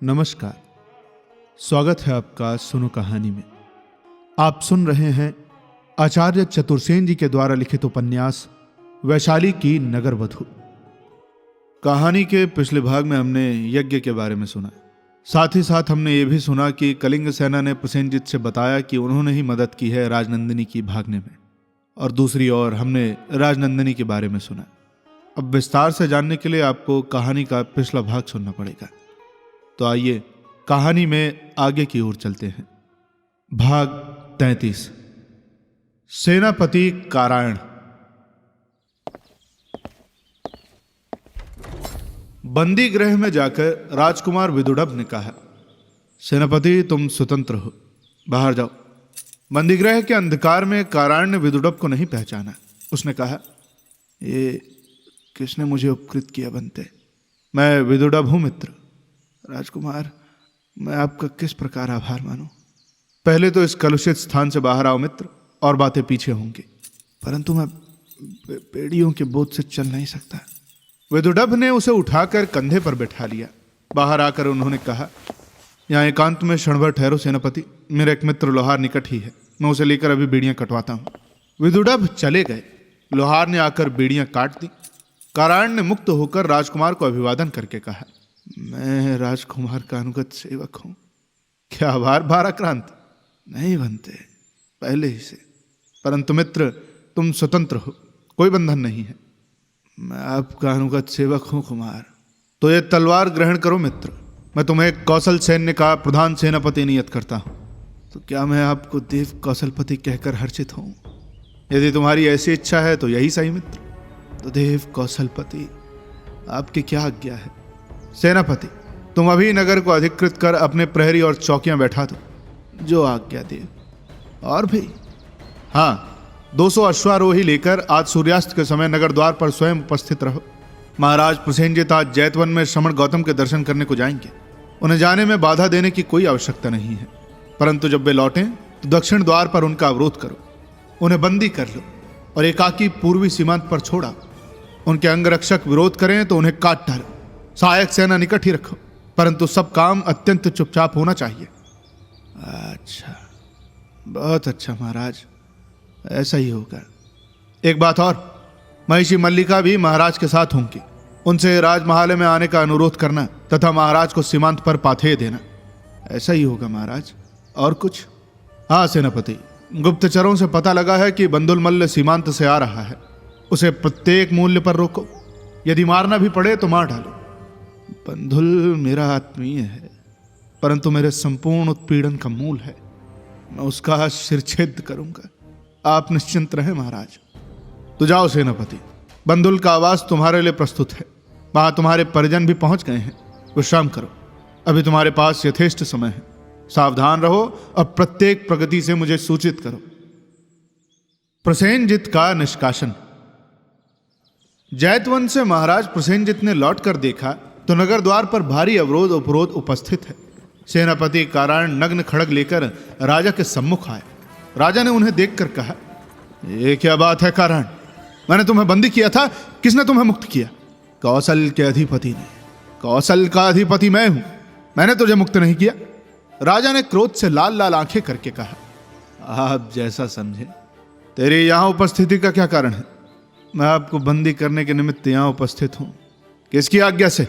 नमस्कार, स्वागत है आपका सुनो कहानी में। आप सुन रहे हैं आचार्य चतुर्सेन जी के द्वारा लिखित उपन्यास वैशाली की नगर वधू। कहानी के पिछले भाग में हमने यज्ञ के बारे में सुना। साथ ही साथ हमने ये भी सुना कि कलिंग सेना ने प्रसेनजित से बताया कि उन्होंने ही मदद की है राजनंदिनी की भागने में, और दूसरी ओर हमने राजनंदिनी के बारे में सुना। अब विस्तार से जानने के लिए आपको कहानी का पिछला भाग सुनना पड़ेगा। तो आइए कहानी में आगे की ओर चलते हैं। भाग 33। सेनापति कारायण। बंदी गृह में जाकर राजकुमार विदुड़ब ने कहा, सेनापति तुम स्वतंत्र हो, बाहर जाओ। बंदी गृह के अंधकार में कारायण ने विदुड़ब को नहीं पहचाना। उसने कहा, ये किसने मुझे उपकृत किया बनते? मैं विदुड़ब हूं मित्र। राजकुमार, मैं आपका किस प्रकार आभार मानूं? पहले तो इस कलुषित स्थान से बाहर आओ मित्र, और बातें पीछे होंगी। परंतु मैं बेड़ियों के बोझ से चल नहीं सकता। विदुड़ब ने उसे उठाकर कंधे पर बैठा लिया। बाहर आकर उन्होंने कहा, यहाँ एकांत में क्षण भर ठहरो सेनापति, मेरा एक मित्र लोहार निकट ही है, मैं उसे लेकर अभी बेड़ियां कटवाता हूं। विदुड़ब चले गए। लोहार ने आकर बेड़ियां काट दी। कारायण ने मुक्त होकर राजकुमार को अभिवादन करके कहा, मैं राजकुमार का अनुगत सेवक हूं। क्या आभार भाराक्रांत? नहीं बनते, पहले ही से। परंतु मित्र, तुम स्वतंत्र हो, कोई बंधन नहीं है। मैं आपका अनुगत सेवक हूं कुमार। तो ये तलवार ग्रहण करो मित्र, मैं तुम्हें कौशल सैन्य का प्रधान सेनापति नियत करता हूं। तो क्या मैं आपको देव कौशलपति कहकर हर्षित हूं? यदि तुम्हारी ऐसी इच्छा है तो यही सही मित्र। तो देव कौशलपति, आपकी क्या आज्ञा है? सेनापति, तुम अभी नगर को अधिकृत कर अपने प्रहरी और चौकियां बैठा दो। जो आज्ञा देव। और भी? हाँ, 200 अश्वारोही लेकर आज सूर्यास्त के समय नगर द्वार पर स्वयं उपस्थित रहो। महाराज प्रसेनजित आज जैतवन में श्रमण गौतम के दर्शन करने को जाएंगे। उन्हें जाने में बाधा देने की कोई आवश्यकता नहीं है, परंतु जब वे लौटें तो दक्षिण द्वार पर उनका अवरोध करो, उन्हें बंदी कर लो और एकाकी पूर्वी सीमांत पर छोड़ा। उनके अंगरक्षक विरोध करें तो उन्हें काट डालो। सहायक सेना निकट ही रखो, परंतु सब काम अत्यंत चुपचाप होना चाहिए। अच्छा, बहुत अच्छा महाराज, ऐसा ही होगा। एक बात और, महिषी मल्लिका भी महाराज के साथ होंगी। उनसे राजमहाल में आने का अनुरोध करना तथा महाराज को सीमांत पर पाथेय देना। ऐसा ही होगा महाराज। और कुछ? हाँ सेनापति, गुप्तचरों से पता लगा है कि बंदुलमल्ल सीमांत से आ रहा है। उसे प्रत्येक मूल्य पर रोको, यदि मारना भी पड़े तो मार डालो। बंधुल मेरा आत्मीय है, परंतु मेरे संपूर्ण उत्पीड़न का मूल है। मैं उसका शिरच्छेद करूंगा। आप निश्चिंत रहे महाराज। तो जाओ सेनापति, बंधुल का आवास तुम्हारे लिए प्रस्तुत है। वहां तुम्हारे परिजन भी पहुंच गए हैं। विश्राम करो, अभी तुम्हारे पास यथेष्ट समय है। सावधान रहो और प्रत्येक प्रगति से मुझे सूचित करो। प्रसेनजित का निष्कासन। जैतवन से महाराज प्रसेनजित ने लौटकर देखा तो नगर द्वार पर भारी अवरोध उपरोध उपस्थित है। सेनापति कारायण नग्न खड़ग लेकर राजा के सम्मुख आए। राजा ने उन्हें देखकर कहा, ये क्या बात है कारायण? मैंने तुम्हें बंदी किया था, किसने तुम्हें मुक्त किया? कौशल के अधिपति ने। कौशल का अधिपति मैं हूं, मैंने तुझे मुक्त नहीं किया। राजा ने क्रोध से लाल लाल आंखें करके कहा, आप जैसा समझे। तेरी यहां उपस्थिति का क्या कारण है? मैं आपको बंदी करने के निमित्त यहां उपस्थित हूं। किसकी आज्ञा से?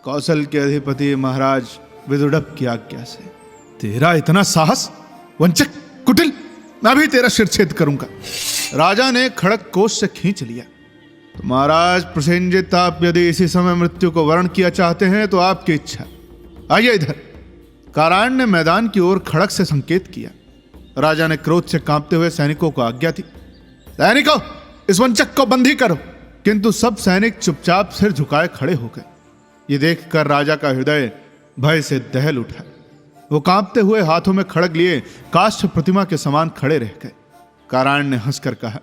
कौशल के अधिपति महाराज विदुड़ब की आज्ञा से। तेरा इतना साहस? वंचक, कुटिल, मैं भी तेरा शिरच्छेद करूंगा। राजा ने खड़ग कोष से खींच लिया। तो महाराज प्रसेनजित, आप यदि इसी समय मृत्यु को वर्ण किया चाहते हैं तो आपकी इच्छा। आइए इधर। कारायण ने मैदान की ओर खड़ग से संकेत किया। राजा ने क्रोध से कांपते हुए सैनिकों को आज्ञा दी, सैनिकों, इस वंचक को बंदी करो। किंतु सब सैनिक चुपचाप सिर झुकाए खड़े हो गए। ये देखकर राजा का हृदय भय से दहल उठा। वो कांपते हुए हाथों में खड़ग लिए काष्ठ प्रतिमा के समान खड़े रह गए। कारायण ने हंसकर कहा,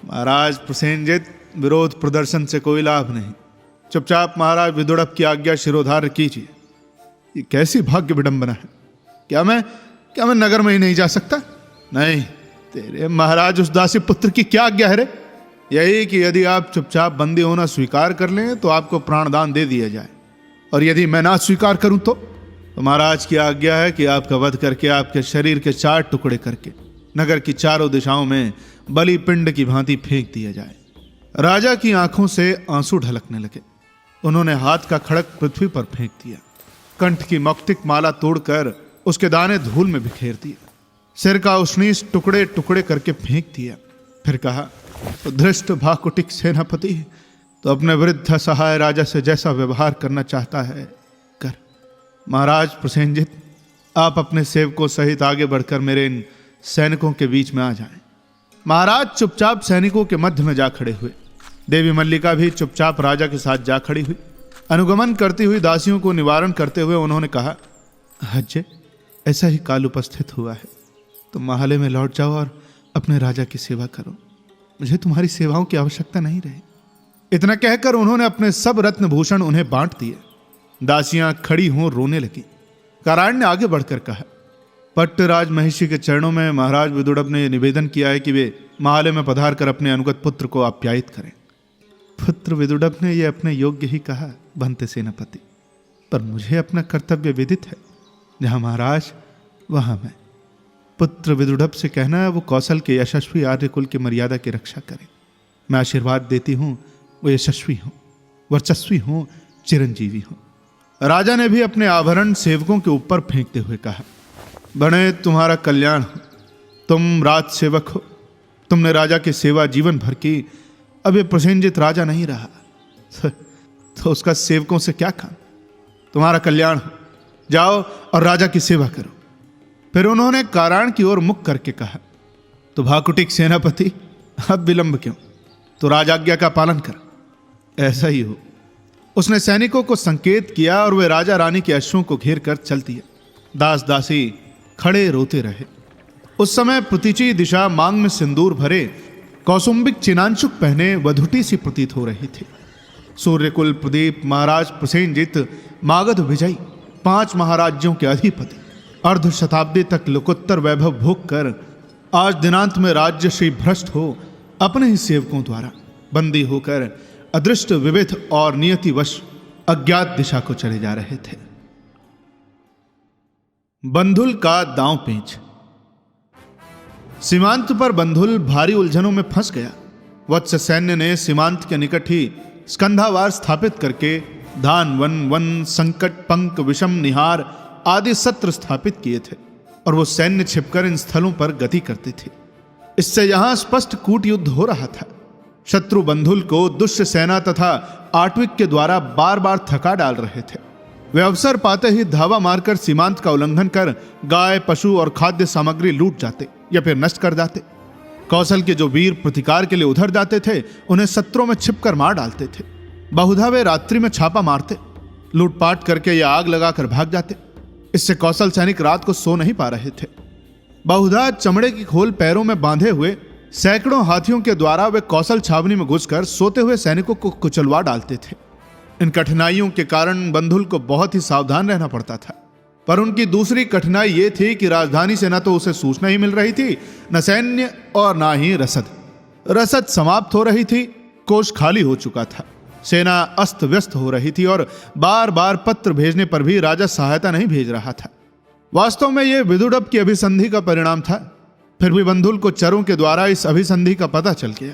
महाराज प्रसेनजित, विरोध प्रदर्शन से कोई लाभ नहीं। चुपचाप महाराज विदुड़ब की आज्ञा शिरोधार्य कीजिए। ये कैसी भाग्य विडंबना है। क्या मैं नगर में ही नहीं जा सकता? नहीं, तेरे महाराज उस दासी पुत्र की क्या आज्ञा है रे? यही कि यदि आप चुपचाप बंदी होना स्वीकार कर लें तो आपको प्राणदान दे दिया जाए। और यदि मैं ना स्वीकार करूं तो महाराज की आज्ञा है कि आपका वध करके आपके शरीर के 4 टुकड़े करके नगर की चारों दिशाओं में बलि पिंड की भांति फेंक दिया जाए। राजा की आंखों से आंसू ढलकने लगे। उन्होंने हाथ का खड़क पृथ्वी पर फेंक दिया, कंठ की मौक्तिक माला तोड़कर उसके दाने धूल में बिखेर दिए, सिर का उष्णीश टुकड़े टुकड़े करके फेंक दिया। फिर कहा, तो धृष्ट भाकुटिक सेनापति, तो अपने वृद्ध सहाय राजा से जैसा व्यवहार करना चाहता है कर। महाराज प्रसेनजित, आप अपने सेवकों सहित आगे बढ़कर मेरे इन सैनिकों के बीच में आ जाएं। महाराज चुपचाप सैनिकों के मध्य में जा खड़े हुए। देवी मल्लिका भी चुपचाप राजा के साथ जा खड़ी हुई। अनुगमन करती हुई दासियों को निवारण करते हुए उन्होंने कहा, हज्जे, ऐसा ही काल उपस्थित हुआ है, तुम महालय में लौट जाओ और अपने राजा की सेवा करो। मुझे तुम्हारी सेवाओं की आवश्यकता नहीं रही। इतना कहकर उन्होंने अपने सब रत्न भूषण उन्हें बांट दिए। दासियां खड़ी हों रोने लगी। कारायण ने आगे बढ़कर कहा, पट्टराज महिषी के चरणों में महाराज विदुड़ब ने निवेदन किया है कि वे महालय में पधार कर अपने अनुगत पुत्र को आप्यायित करें। पुत्र विदुड़ब ने यह अपने योग्य ही कहा भंते सेनापति, पर मुझे अपना कर्तव्य विदित है। जहां महाराज वहां मैं। पुत्र विदुड़ब से कहना है वो कौशल के यशस्वी आर्य कुल की मर्यादा की रक्षा करें। मैं आशीर्वाद देती हूं वो यशस्वी हों, वर्चस्वी हों, चिरंजीवी हों। राजा ने भी अपने आभरण सेवकों के ऊपर फेंकते हुए कहा, बने तुम्हारा कल्याण हो, तुम राज सेवक हो, तुमने राजा की सेवा जीवन भर की, अब ये प्रसेनजित राजा नहीं रहा तो उसका सेवकों से क्या काम। तुम्हारा कल्याण हो, जाओ और राजा की सेवा करो। फिर उन्होंने कारायण की ओर मुख करके कहा, तो भाकुटिक सेनापति, अब विलंब क्यों, तो राजाज्ञा का पालन कर। ऐसा ही हो। उसने सैनिकों को संकेत किया और वे राजा रानी के अश्वों को घेर कर चल दिए। दास दासी खड़े रोते रहे। उस समय प्रतीची दिशा मांग में सिंदूर भरे कौसुंबिक चिनांशुक पहने वधुटी सी प्रतीत हो रही थी। सूर्यकुल प्रदीप महाराज प्रसेनजित मागध विजयी 5 महाराज्यों के अधिपति अर्ध शताब्दी तक लोकोत्तर वैभव भोग कर आज दिनांत में राज्य श्री भ्रष्ट हो अपने ही सेवकों द्वारा बंदी होकर अदृष्ट विविध और नियतिवश अज्ञात दिशा को चले जा रहे थे। बंधुल का दांव पेंच। सीमांत पर बंधुल भारी उलझनों में फंस गया। वत्स सैन्य ने सीमांत के निकट ही स्कंधावार स्थापित करके धान वन संकट पंक विषम निहार आदि सत्र स्थापित किए थे और वो सैन्य छिपकर इन स्थलों पर गति करते थे। इससे यहां स्पष्ट कूट युद्ध हो रहा था। शत्रु बंधुल को दुष्य सेना तथा आट्विक के द्वारा बार बार थका डाल रहे थे। वे अवसर पाते ही धावा मारकर सीमांत का उल्लंघन कर गाय पशु और खाद्य सामग्री लूट जाते या फिर नष्ट कर जाते। कौशल के जो वीर प्रतिकार के लिए उधर जाते थे उन्हें सत्रों में छिपकर मार डालते थे। बहुधा वे रात्रि में छापा मारते, लूटपाट करके या आग लगाकर भाग जाते। इससे कौशल सैनिक रात को सो नहीं पा रहे थे। बहुधा चमड़े की खोल पैरों में बांधे हुए सैकड़ों हाथियों के द्वारा वे कौशल छावनी में घुसकर सोते हुए सैनिकों को कुचलवा डालते थे। इन कठिनाइयों के कारण बंधुल को बहुत ही सावधान रहना पड़ता था। पर उनकी दूसरी कठिनाई ये थी कि राजधानी से न तो उसे सूचना ही मिल रही थी, न सैन्य और न ही रसद। रसद समाप्त हो रही थी, कोष खाली हो चुका था, सेना अस्त व्यस्त हो रही थी और बार बार पत्र भेजने पर भी राजा सहायता नहीं भेज रहा था। वास्तव में यह विदुड़ब की अभिसंधि का परिणाम था। फिर भी बंधुल को चरों के द्वारा इस अभिसंधि का पता चल गया।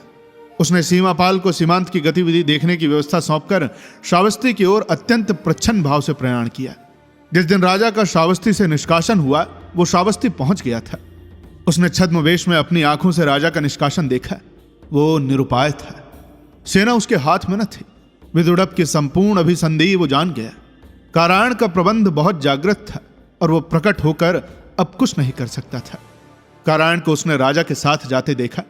उसने सीमापाल को सीमांत की गतिविधि देखने की व्यवस्था सौंपकर श्रावस्ती की ओर अत्यंत प्रच्छन्न भाव से प्रयाण किया। जिस दिन राजा का श्रावस्ती से निष्कासन हुआ वो श्रावस्ती पहुंच गया था। उसने छद्मवेश में अपनी आंखों से राजा का निष्कासन देखा। वो निरुपाय था, सेना उसके हाथ में न थी। विदुड़ब की संपूर्ण अभिसंधि वो जान गया। कारायण का प्रबंध बहुत जागृत था और वो प्रकट होकर अब कुछ नहीं कर सकता था। कारायण को उसने राजा के साथ जाते देखा।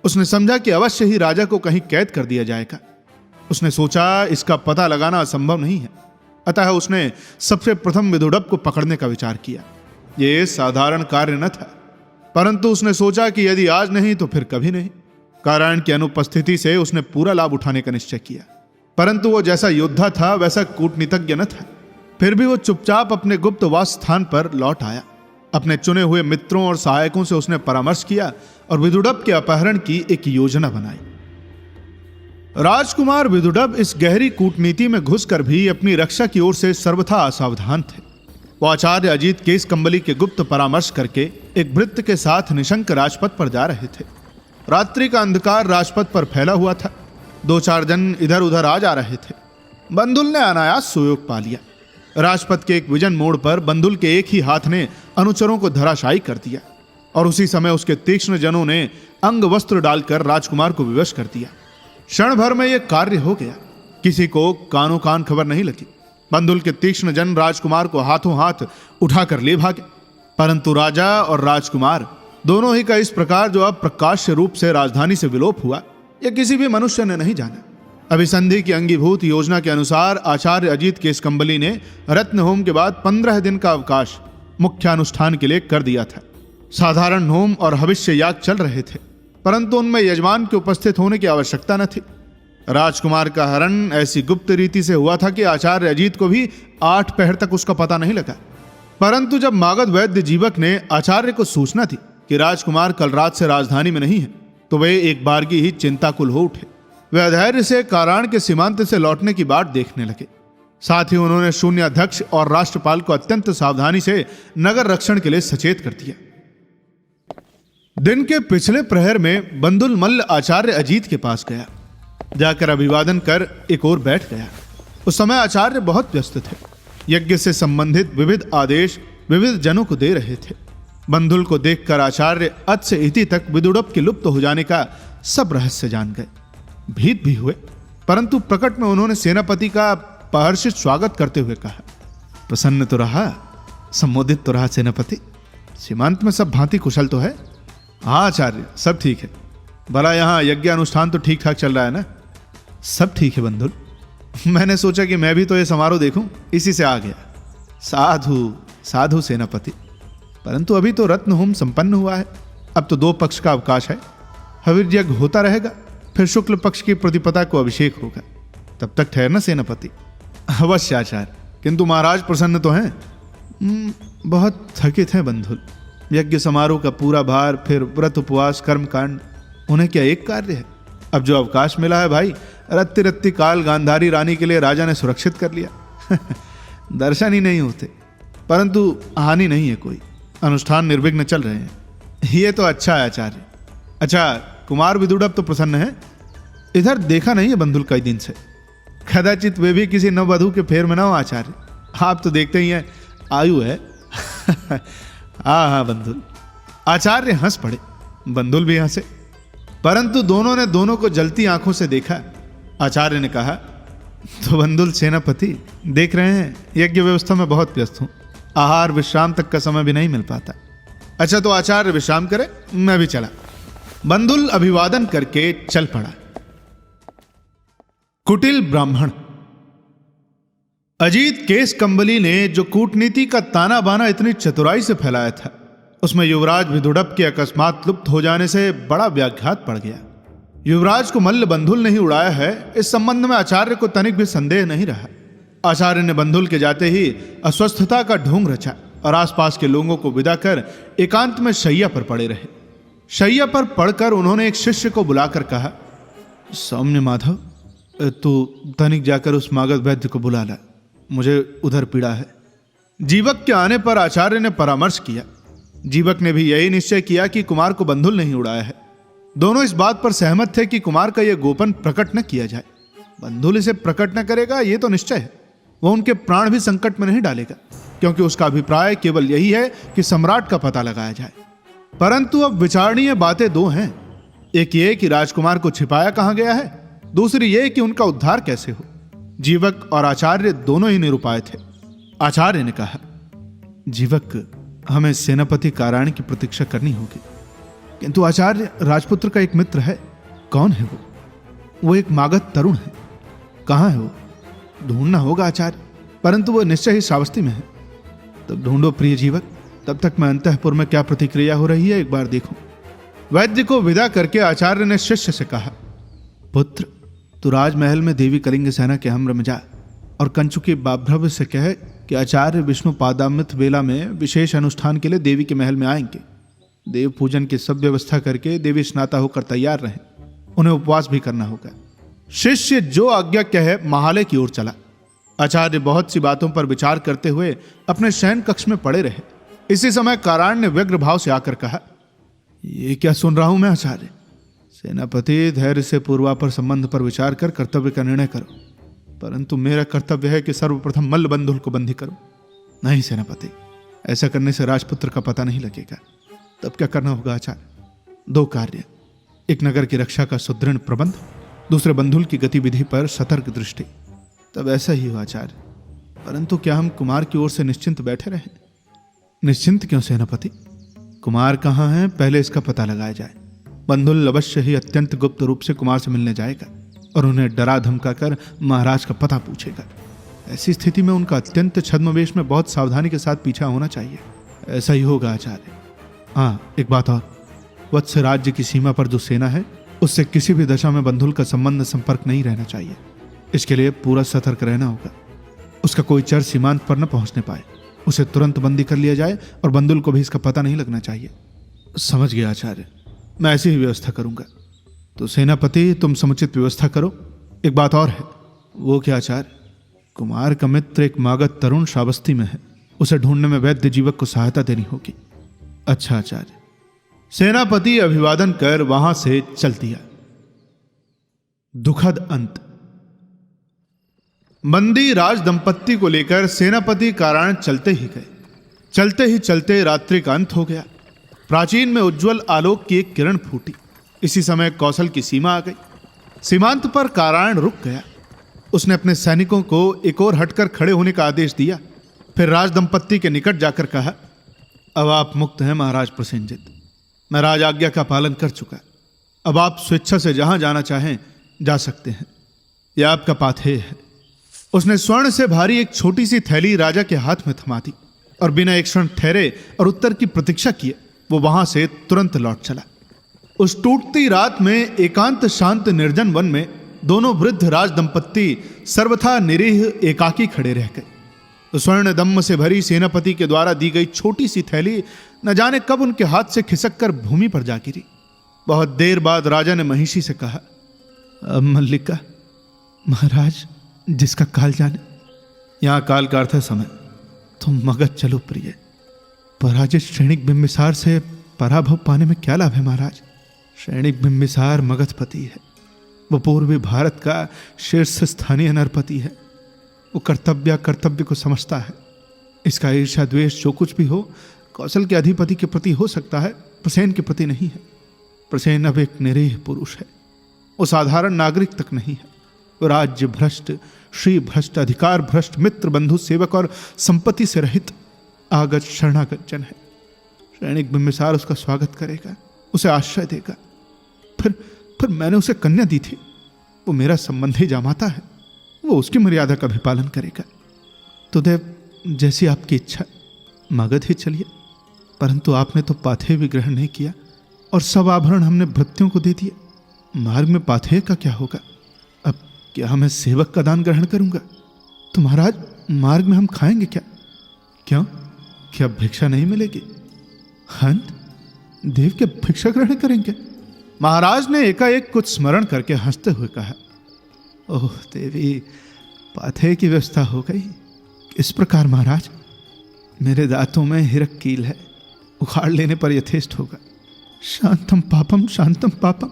उसने समझा कि अवश्य ही राजा को कहीं कैद कर दिया जाएगा। उसने सोचा इसका पता लगाना असंभव नहीं है, अतः उसने सबसे प्रथम विदुड़ब को पकड़ने का विचार किया। यह साधारण कार्य न था, परंतु उसने सोचा कि यदि आज नहीं तो फिर कभी नहीं। कारायण की अनुपस्थिति से उसने पूरा लाभ उठाने का निश्चय किया, परंतु वो जैसा योद्धा था वैसा कूटनीतिज्ञ न था। फिर भी वो चुपचाप अपने गुप्तवास स्थान पर लौट आया। अपने चुने हुए मित्रों और सहायकों से उसने परामर्श किया और विदुड़ब के अपहरण की एक योजना बनाई। राजकुमार विदुडभ इस गहरी कूटनीति में घुसकर भी अपनी रक्षा की ओर से सर्वथा असावधान थे। वो आचार्य अजीत केसकंबली के गुप्त परामर्श करके एक भृत्य के साथ निशंक राजपथ पर जा रहे थे। रात्रि का अंधकार राजपथ पर फैला हुआ था। 2-4 जन इधर उधर आ जा रहे थे। बंधुल ने अनायास सुयोग पा लिया। राजपथ के एक विजन मोड़ पर बंधुल के एक ही हाथ ने अनुचरों को धराशायी कर दिया और उसी समय उसके तीक्ष्ण जनों ने अंग वस्त्र डालकर राजकुमार को विवश कर दिया। क्षण भर में यह कार्य हो गया। किसी को कानों कान खबर नहीं लगी। बंधुल के तीक्ष्ण जन राजकुमार को हाथों हाथ उठाकर ले भागे, परंतु राजा और राजकुमार दोनों ही का इस प्रकार जो अप्रकाश्य रूप से राजधानी से विलोप हुआ, यह किसी भी मनुष्य ने नहीं जाना। अभिसंधि की अंगीभूत योजना के अनुसार आचार्य अजीत केसकंबली ने रत्न होम के बाद 15 दिन का अवकाश मुख्यानुष्ठान के लिए कर दिया था। साधारण होम और हविष्य याग चल रहे थे, परंतु उनमें यजमान के उपस्थित होने की आवश्यकता न थी। राजकुमार का हरण ऐसी गुप्त रीति से हुआ था कि आचार्य अजीत को भी 8 पहर तक उसका पता नहीं लगा। परंतु जब मागध वैद्य जीवक ने आचार्य को सूचना थी कि राजकुमार कल रात से राजधानी में नहीं है, तो वे एक बारगी ही चिंताकुल हो उठे। वे अधैर्य से काराण के सीमांत से लौटने की बाट देखने लगे। साथ ही उन्होंने शून्याध्यक्ष और राष्ट्रपाल को अत्यंत सावधानी से नगर रक्षण के लिए सचेत कर दिया। दिन के पिछले प्रहर में बंधुल मल्ल आचार्य अजीत के पास गया। जाकर अभिवादन कर एक ओर बैठ गया। उस समय आचार्य बहुत व्यस्त थे। यज्ञ से संबंधित विविध आदेश विविध जनों को दे रहे थे। बंधुल को देखकर आचार्य अत से इति तक विदुडभ के लुप्त हो जाने का सब रहस्य जान गए। भीत भी हुए, परंतु प्रकट में उन्होंने सेनापति का प्रहर्षित स्वागत करते हुए कहा, प्रसन्न तो रहा, सम्मोदित तो रहा सेनापति। सीमांत में सब भांति कुशल तो है? हाँ आचार्य, सब ठीक है। भला यहाँ यज्ञ अनुष्ठान तो ठीक ठाक चल रहा है ना? सब ठीक है बंधुल। मैंने सोचा कि मैं भी तो ये समारोह देखूं, इसी से आ गया। साधु साधु सेनापति, परंतु अभी तो रत्न होम संपन्न हुआ है। अब तो 2 पक्ष का अवकाश है। हविर्य यज्ञ होता रहेगा, फिर शुक्ल पक्ष की प्रतिपदा को अभिषेक होगा। तब तक ठहरना सेनापति। अवश्य आचार्य, किंतु महाराज प्रसन्न तो हैं? बहुत थकित हैं बंधुल। यज्ञ समारोह का पूरा भार, फिर व्रत उपवास कर्म कांड, उन्हें क्या एक कार्य है? अब जो अवकाश मिला है भाई, रत्ती रत्ती काल गांधारी रानी के लिए राजा ने सुरक्षित कर लिया। दर्शन ही नहीं होते, परंतु हानि नहीं है कोई। अनुष्ठान निर्विघ्न चल रहे हैं। ये तो अच्छा है आचार्य। अच्छा, कुमार विदुडभ तो प्रसन्न है? इधर देखा नहीं है बंधुल कई दिन से। कदाचित वे भी किसी नववधू के फेर में ना हो आचार्य। आप तो देखते ही हैं, आयु है। हाँ हाँ बंधुल। आचार्य हंस पड़े, बंधुल भी हंसे, परंतु दोनों ने दोनों को जलती आंखों से देखा। आचार्य ने कहा, तो बंधुल सेनापति, देख रहे हैं यज्ञ व्यवस्था में बहुत व्यस्त हूं। आहार विश्राम तक का समय भी नहीं मिल पाता। अच्छा तो आचार्य विश्राम करे, मैं भी चला। बंधुल अभिवादन करके चल पड़ा। कुटिल ब्राह्मण। अजीत केसकंबली ने जो कूटनीति का ताना बाना इतनी चतुराई से फैलाया था, उसमें युवराज विदुडभ के अकस्मात लुप्त हो जाने से बड़ा व्याघात पड़ गया। युवराज को मल्ल बंधुल नहीं उड़ाया है, इस संबंध में आचार्य को तनिक भी संदेह नहीं रहा। आचार्य ने बंधुल के जाते ही अस्वस्थता का ढोंग रचा और आसपास के लोगों को विदा कर एकांत में शैया पर पड़े रहे। शैया पर पड़कर उन्होंने एक शिष्य को बुलाकर कहा, सौम्य माधव, तू तनिक जाकर उस मागध वैद्य को बुला ला, मुझे उधर पीड़ा है। जीवक के आने पर आचार्य ने परामर्श किया। जीवक ने भी यही निश्चय किया कि कुमार को बंधुल नहीं उड़ाया है। दोनों इस बात पर सहमत थे कि कुमार का यह गोपन प्रकट न किया जाए। बंधुल इसे प्रकट न करेगा ये तो निश्चय है। वह उनके प्राण भी संकट में नहीं डालेगा, क्योंकि उसका अभिप्राय केवल यही है कि सम्राट का पता लगाया जाए। परंतु अब विचारणीय बातें 2 हैं। एक ये कि राजकुमार को छिपाया कहां गया है, दूसरी ये कि उनका उद्धार कैसे हो। जीवक और आचार्य दोनों ही निरुपाय थे। आचार्य ने कहा, जीवक, हमें सेनापति काराण की प्रतीक्षा करनी होगी। किंतु आचार्य, राजपुत्र का एक मित्र है। कौन है वो? वो एक मागध तरुण है। कहाँ है वो? ढूंढना होगा आचार्य, परंतु वो निश्चय ही श्रावस्ती में है। तब ढूंढो प्रिय जीवक, तब तक मैं अंतःपुर में क्या प्रतिक्रिया हो रही है एक बार देखूं। वैद्य को विदा करके आचार्य ने शिष्य से कहा, पुत्र, तू राजमहल में देवी कलिंग सेना के हमर में जा और कंचुकी बाभ्रव से कह कि आचार्य विष्णु पादामृत वेला में विशेष अनुष्ठान के लिए देवी के महल में आएंगे। देव पूजन की सब व्यवस्था करके देवी स्नाता होकर तैयार रहें। उन्हें उपवास भी करना होगा। शिष्य जो आज्ञा कहे महालय की ओर चला। आचार्य बहुत सी बातों पर विचार करते हुए अपने शयन कक्ष में पड़े रहे। इसी समय कारायण ने व्यग्र भाव से आकर कहा, ये क्या सुन रहा हूं मैं आचार्य? सेनापति, धैर्य से पूर्वापर संबंध पर विचार कर कर्तव्य का निर्णय करो, परंतु मेरा कर्तव्य है कि सर्वप्रथम मल्ल बंधुल को बंदी करो। नहीं सेनापति, ऐसा करने से राजपुत्र का पता नहीं लगेगा। तब क्या करना होगा आचार्य? 2 कार्य, एक नगर की रक्षा का सुदृढ़ प्रबंध, दूसरे बंधुल की गतिविधि पर सतर्क दृष्टि। तब ऐसा ही हो आचार्य, परंतु क्या हम कुमार की ओर से निश्चिंत बैठे रहें? निश्चिंत क्यों सेनापति? कुमार कहाँ है, पहले इसका पता लगाया जाए। बंधुल अवश्य ही अत्यंत गुप्त रूप से कुमार से मिलने जाएगा और उन्हें डरा धमका कर महाराज का पता पूछेगा। ऐसी स्थिति में उनका अत्यंत छद्मवेश में बहुत सावधानी के साथ पीछा होना चाहिए। ऐसा ही होगा आचार्य। हाँ, एक बात और, वत्स राज्य की सीमा पर जो सेना है उससे किसी भी दशा में बंधुल का संपर्क नहीं रहना चाहिए। इसके लिए पूरा सतर्क रहना होगा। उसका कोई चर सीमांत पर न पहुंचने पाए, उसे तुरंत बंदी कर लिया जाए और बंधुल को भी इसका पता नहीं लगना चाहिए। समझ गया आचार्य, मैं ऐसी ही व्यवस्था करूंगा। तो सेनापति, तुम समुचित व्यवस्था करो। एक बात और है। वो क्या आचार्य? कुमार का मित्र एक मागध तरुण श्रावस्ती में है, उसे ढूंढने में वैद्य जीवक को सहायता देनी होगी। अच्छा आचार्य। सेनापति अभिवादन कर वहां से चल दिया। दुखद अंत। बंदी राज दंपत्ति को लेकर सेनापति कारायण चलते ही गए। चलते ही चलते रात्रि का अंत हो गया। प्राचीन में उज्जवल आलोक की एक किरण फूटी। इसी समय कौशल की सीमा आ गई। सीमांत पर कारायण रुक गया। उसने अपने सैनिकों को एक और हटकर खड़े होने का आदेश दिया। फिर राज दंपत्ति के निकट जाकर कहा, अब आप मुक्त हैं महाराज प्रसेनजित। मैं राज आज्ञा का पालन कर चुका। अब आप स्वेच्छा से जहां जाना चाहें जा सकते हैं। यह आपका पाथेय है। उसने स्वर्ण से भारी एक छोटी सी थैली राजा के हाथ में थमा दी और बिना एक क्षण ठहरे और उत्तर की प्रतीक्षा किए वो वहां से तुरंत लौट चला। उस टूटती रात में एकांत शांत निर्जन वन में दोनों वृद्ध राज दंपत्ति सर्वथा निरीह एकाकी खड़े रह गए। स्वर्ण दम्म से भरी सेनापति के द्वारा दी गई छोटी सी थैली न जाने कब उनके हाथ से खिसक कर भूमि पर जा गिरी। बहुत देर बाद राजा ने महिषी से कहा, अब मल्लिका, महाराज जिसका काल जाने। यहां काल का अर्थ है समय। तुम मगध चलो प्रिय। पराजित श्रेणिक बिंबिसार से पराभव पाने में क्या लाभ है महाराज? श्रेणिक बिंबिसार मगधपति है। वो पूर्वी भारत का शीर्ष स्थानीय नरपति है। वो कर्तव्य को समझता है। इसका ईर्ष्या द्वेष जो कुछ भी हो कौशल के अधिपति के प्रति हो सकता है, प्रसेन के प्रति नहीं है। प्रसेन अब एक निरीह पुरुष है। वो साधारण नागरिक तक नहीं है। वो राज्य भ्रष्ट, श्री भ्रष्ट, अधिकार भ्रष्ट, मित्र बंधु सेवक और संपत्ति से रहित आगत शरणागत जन है। श्रेणिक बिंबिसार उसका स्वागत करेगा, उसे आश्रय देगा। फिर मैंने उसे कन्या दी थी। वो मेरा संबंधी जामाता है। वो उसकी मर्यादा का भी पालन करेगा। तो देव, जैसी आपकी इच्छा, मगध ही चलिए। परंतु आपने तो पाथेय भी ग्रहण नहीं किया और सब आभरण हमने भृत्यों को दे दिए। मार्ग में पाथेय का क्या होगा? अब क्या मैं सेवक का दान ग्रहण करूंगा? तो महाराज, मार्ग में हम खाएंगे क्या? क्यों, क्या भिक्षा नहीं मिलेगी? हंत, देव के भिक्षा ग्रहण करेंगे? महाराज ने एकाएक कुछ स्मरण करके हंसते हुए कहा, ओह देवी, पाथेय की व्यवस्था हो गई। इस प्रकार महाराज, मेरे दांतों में हिरक कील है, उखाड़ लेने पर यथेष्ट होगा। शांतम पापम, शांतम पापम।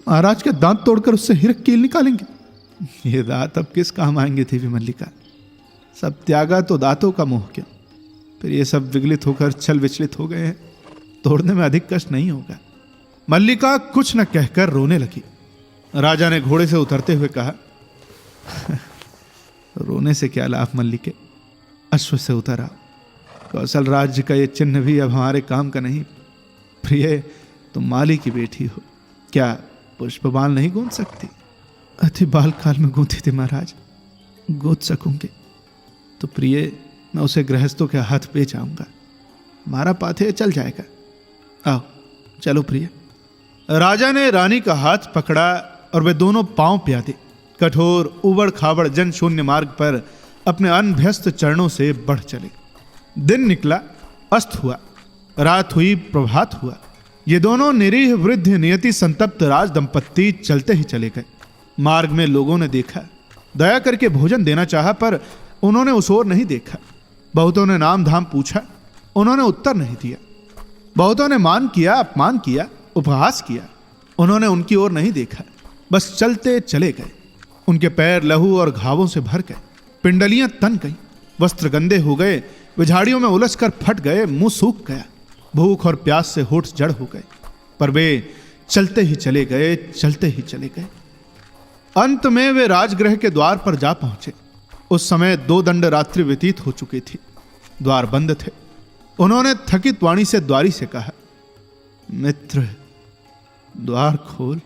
महाराज के दांत तोड़कर उससे हिरक कील निकालेंगे? ये दांत अब किस काम आएंगे देवी मल्लिका? सब त्यागा तो दांतों का मोह क्यों? फिर ये सब विगलित होकर छल विचलित हो गए हैं। तोड़ने में अधिक कष्ट नहीं होगा। मल्लिका कुछ न कहकर रोने लगी। राजा ने घोड़े से उतरते हुए कहा, रोने से क्या लाभ मल्लिके, अश्व से उतर आओ। कौशल राज्य का ये चिन्ह भी अब हमारे काम का नहीं। प्रिय, तुम माली की बेटी हो, क्या पुष्पबाल नहीं गूंथ सकती? अति बाल काल में गूंथी थी महाराज, गूंथ सकूंगे तो प्रिय मैं उसे गृहस्थों के हाथ बेच आऊंगा। हमारा पाथेय चल जाएगा। आओ चलो प्रिय। राजा ने रानी का हाथ पकड़ा और वे दोनों पांव प्यादे कठोर उबड़ खाबड़ जन शून्य मार्ग पर अपने अनभ्यस्त चरणों से बढ़ चले। दिन निकला, अस्त हुआ, रात हुई, प्रभात हुआ। ये दोनों निरीह वृद्ध नियति संतप्त राज दंपत्ति चलते ही चले गए। मार्ग में लोगों ने देखा, दया करके भोजन देना चाहा, पर उन्होंने उस ओर नहीं देखा। बहुतों ने नाम धाम पूछा, उन्होंने उत्तर नहीं दिया। बहुतों ने मान किया, अपमान किया, उपहास किया, उन्होंने उनकी ओर नहीं देखा। बस चलते चले गए। उनके पैर लहू और घावों से भर गए, पिंडलियां तन गईं, वस्त्र गंदे हो गए, वे झाड़ियों में उलझकर फट गए, मुंह सूख गया, भूख और प्यास से होठ जड़ हो गए। पर वे चलते ही चले गए, चलते ही चले गए। अंत में वे राजगृह के द्वार पर जा पहुंचे। उस समय 2 दंड रात्रि व्यतीत हो चुकी थी, द्वार बंद थे। उन्होंने थकित वाणी से द्वारी से कहा, मित्र, द्वार खोल।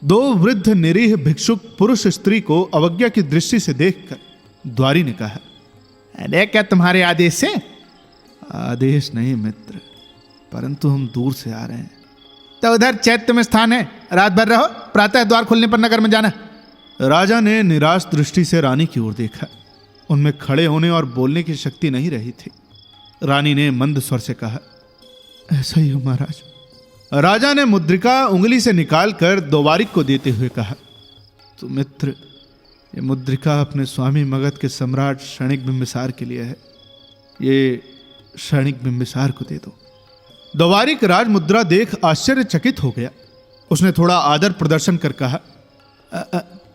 2 वृद्ध निरीह भिक्षुक पुरुष स्त्री को अवज्ञा की दृष्टि से देखकर द्वारी ने कहा, अरे क्या तुम्हारे आदेश से? आदेश नहीं मित्र, परंतु हम दूर से आ रहे हैं। तो उधर चैत्य में स्थान है, रात भर रहो, प्रातः द्वार खुलने पर नगर में जाना। राजा ने निराश दृष्टि से रानी की ओर देखा। उनमें खड़े होने और बोलने की शक्ति नहीं रही थी। रानी ने मंद स्वर से कहा, ऐसा ही हो महाराज। राजा ने मुद्रिका उंगली से निकालकर दोवारिक को देते हुए कहा, तो मित्र, ये मुद्रिका अपने स्वामी मगध के सम्राट क्षणिक बिंबिसार के लिए है, ये क्षणिक बिंबिसार को दे दो। दोवारिक राज मुद्रा देख आश्चर्यचकित हो गया। उसने थोड़ा आदर प्रदर्शन कर कहा,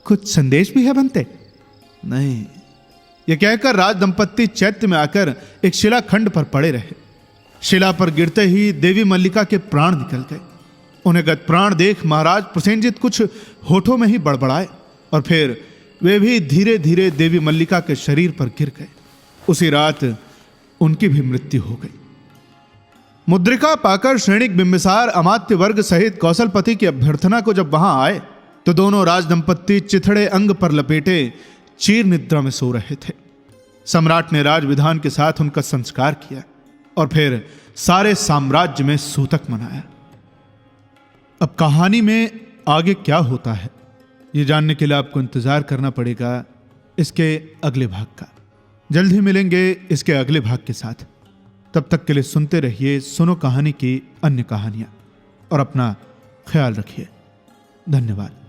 कुछ संदेश भी है बनते? नहीं। यह कहकर राज दंपत्ति चैत्य में आकर एक शिलाखंड पर पड़े रहे। शिला पर गिरते ही देवी मल्लिका के प्राण निकल गए। उन्हें गत प्राण देख महाराज प्रसेनजित कुछ होठों में ही बड़बड़ाए और फिर वे भी धीरे धीरे देवी मल्लिका के शरीर पर गिर गए। उसी रात उनकी भी मृत्यु हो गई। मुद्रिका पाकर क्षणिक बिंबिसार अमात्य वर्ग सहित कौशलपति की अभ्यर्थना को जब वहां आए तो दोनों राज दंपत्ति चिथड़े अंग पर लपेटे चीर निद्रा में सो रहे थे। सम्राट ने राज विधान के साथ उनका संस्कार किया और फिर सारे साम्राज्य में सूतक मनाया। अब कहानी में आगे क्या होता है ये जानने के लिए आपको इंतजार करना पड़ेगा इसके अगले भाग का। जल्द ही मिलेंगे इसके अगले भाग के साथ। तब तक के लिए सुनते रहिए सुनो कहानी की अन्य कहानियां और अपना ख्याल रखिए। धन्यवाद।